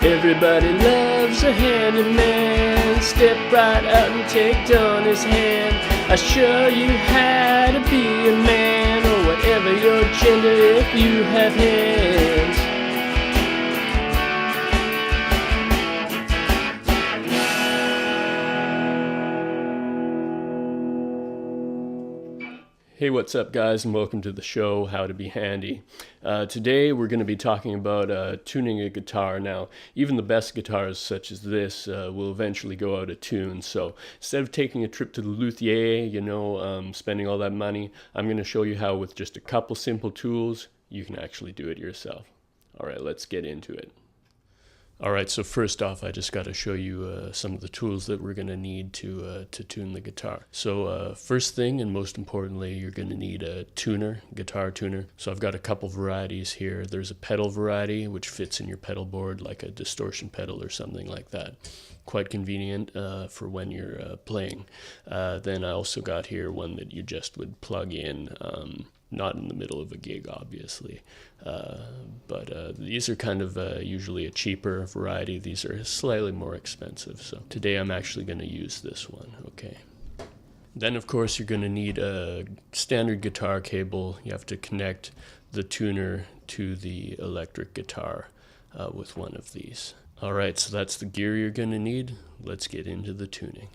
Everybody loves a handyman. Step right out and take Donnie's hand. I'll show you how to be a man, or whatever your gender if you have hands. Hey, what's up guys, and welcome to the show, How to Be Handy. Today we're going to be talking about tuning a guitar. Now, even the best guitars such as this will eventually go out of tune. So instead of taking a trip to the luthier, spending all that money, I'm going to show you how with just a couple simple tools you can actually do it yourself. Alright, let's get into it. Alright, so first off, I just got to show you some of the tools that we're going to need to tune the guitar. So first thing, and most importantly, you're going to need a tuner, guitar tuner. So I've got a couple varieties here. There's a pedal variety, which fits in your pedal board like a distortion pedal or something like that. Quite convenient for when you're playing. Then I also got here one that you just would plug in, not in the middle of a gig, obviously. But these are kind of usually a cheaper variety. These are slightly more expensive. So today I'm actually going to use this one. Okay. Then, of course, you're going to need a standard guitar cable. You have to connect the tuner to the electric guitar with one of these. All right, so that's the gear you're going to need. Let's get into the tuning.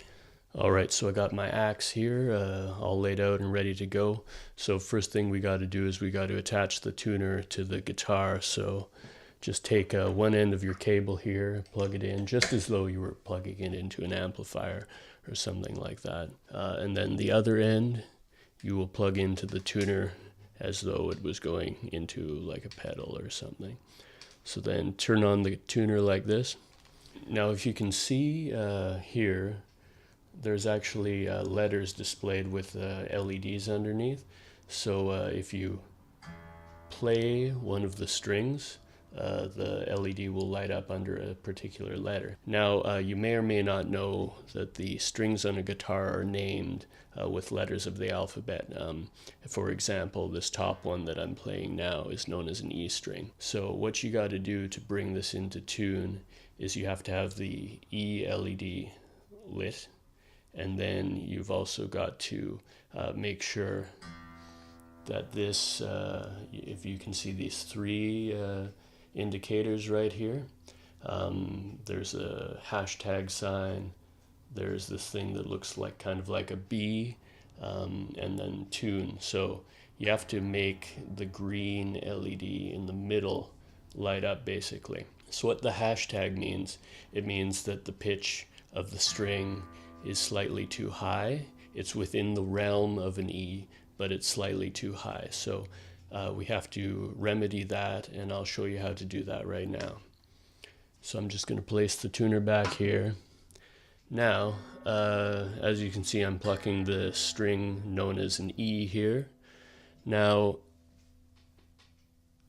Alright, so I got my axe here all laid out and ready to go. So first thing we got to do is we got to attach the tuner to the guitar. So just take one end of your cable here, plug it in just as though you were plugging it into an amplifier or something like that. And then the other end you will plug into the tuner as though it was going into like a pedal or something. So then turn on the tuner like this. Now if you can see here, there's actually letters displayed with LEDs underneath. So if you play one of the strings, the LED will light up under a particular letter. Now you may or may not know that the strings on a guitar are named with letters of the alphabet. For example, this top one that I'm playing now is known as an E string. So what you got to do to bring this into tune is you have to have the E LED lit. And then you've also got to make sure that this, if you can see these three indicators right here, there's a hashtag sign, there's this thing that looks like kind of like a B, and then tune. So you have to make the green LED in the middle light up basically. So what the hashtag means, it means that the pitch of the string is slightly too high. It's within the realm of an E, but it's slightly too high. So we have to remedy that, and I'll show you how to do that right now. So I'm just going to place the tuner back here. Now, as you can see, I'm plucking the string known as an E here. Now,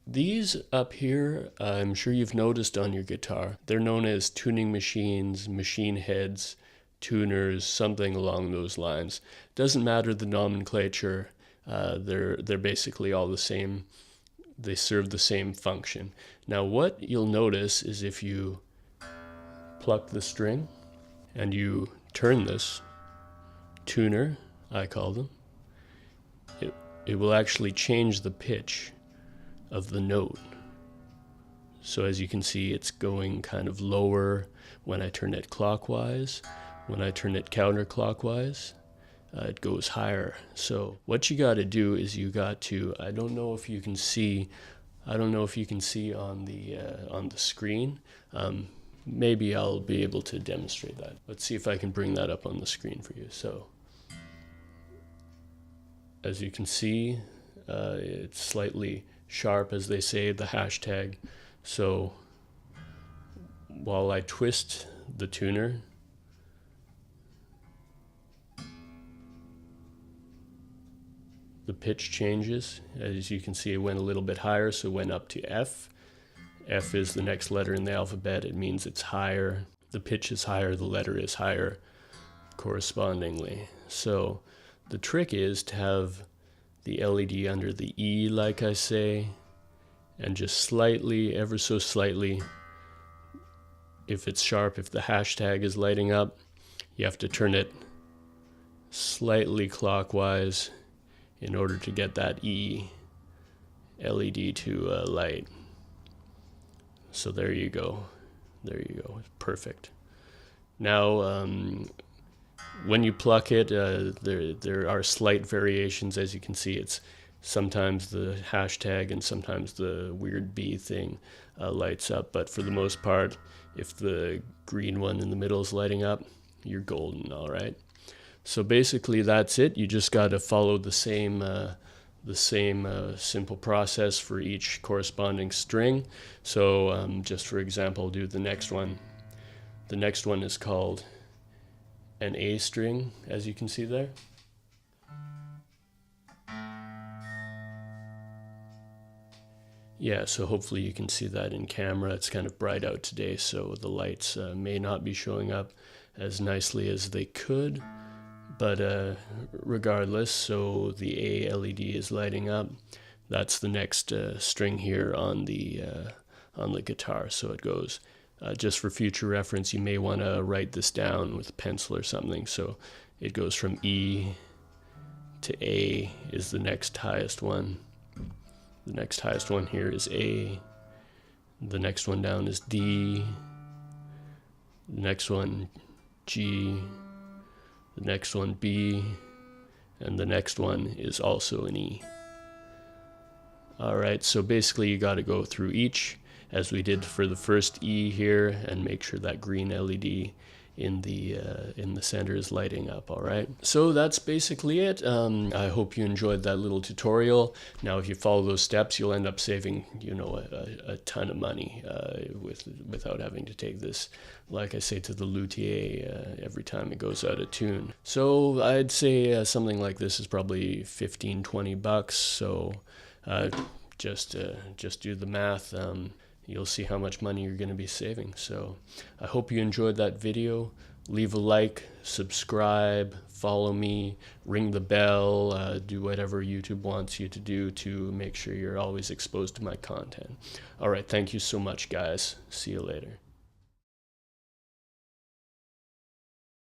these up here, I'm sure you've noticed on your guitar, they're known as tuning machines, machine heads, tuners, something along those lines. Doesn't matter the nomenclature, they're basically all the same. They serve the same function. Now what you'll notice is if you pluck the string and you turn this tuner, I call them, it will actually change the pitch of the note. So as you can see, it's going kind of lower when I turn it clockwise. When I turn it counterclockwise, it goes higher. So what you got to do is you got to, I don't know if you can see on the screen. Maybe I'll be able to demonstrate that. Let's see if I can bring that up on the screen for you. So as you can see, it's slightly sharp, as they say, the hashtag. So while I twist the tuner, the pitch changes. As you can see, it went a little bit higher, so it went up to F. F is the next letter in the alphabet. It means it's higher. The pitch is higher, the letter is higher correspondingly. So the trick is to have the LED under the E, like I say, and just slightly, ever so slightly, if it's sharp, if the hashtag is lighting up, you have to turn it slightly clockwise in order to get that E LED to light. So there you go. There you go. Perfect. Now, when you pluck it, there are slight variations. As you can see, it's sometimes the hashtag and sometimes the weird bee thing lights up. But for the most part, if the green one in the middle is lighting up, you're golden, all right? So basically that's it. You just got to follow the same simple process for each corresponding string. So just for example, do the next one. The next one is called an A string, as you can see there. Yeah, so hopefully you can see that in camera. It's kind of bright out today, so the lights may not be showing up as nicely as they could. But regardless, so the A LED is lighting up. That's the next string here on the guitar. So it goes. Just for future reference, you may want to write this down with a pencil or something. So it goes from E to A is the next highest one. The next highest one here is A. The next one down is D. The next one G. The next one B. And the next one is also an E. Alright, so basically you got to go through each as we did for the first E here and make sure that green LED in the center is lighting up. All right, so that's basically it. I hope you enjoyed that little tutorial. Now if you follow those steps, you'll end up saving a ton of money without having to take this, like I say, to the luthier every time it goes out of tune. So I'd say something like this is probably 15-20 bucks. So just do the math. You'll see how much money you're going to be saving. So I hope you enjoyed that video. Leave a like, subscribe, follow me, ring the bell, do whatever YouTube wants you to do to make sure you're always exposed to my content. All right, thank you so much, guys. See you later.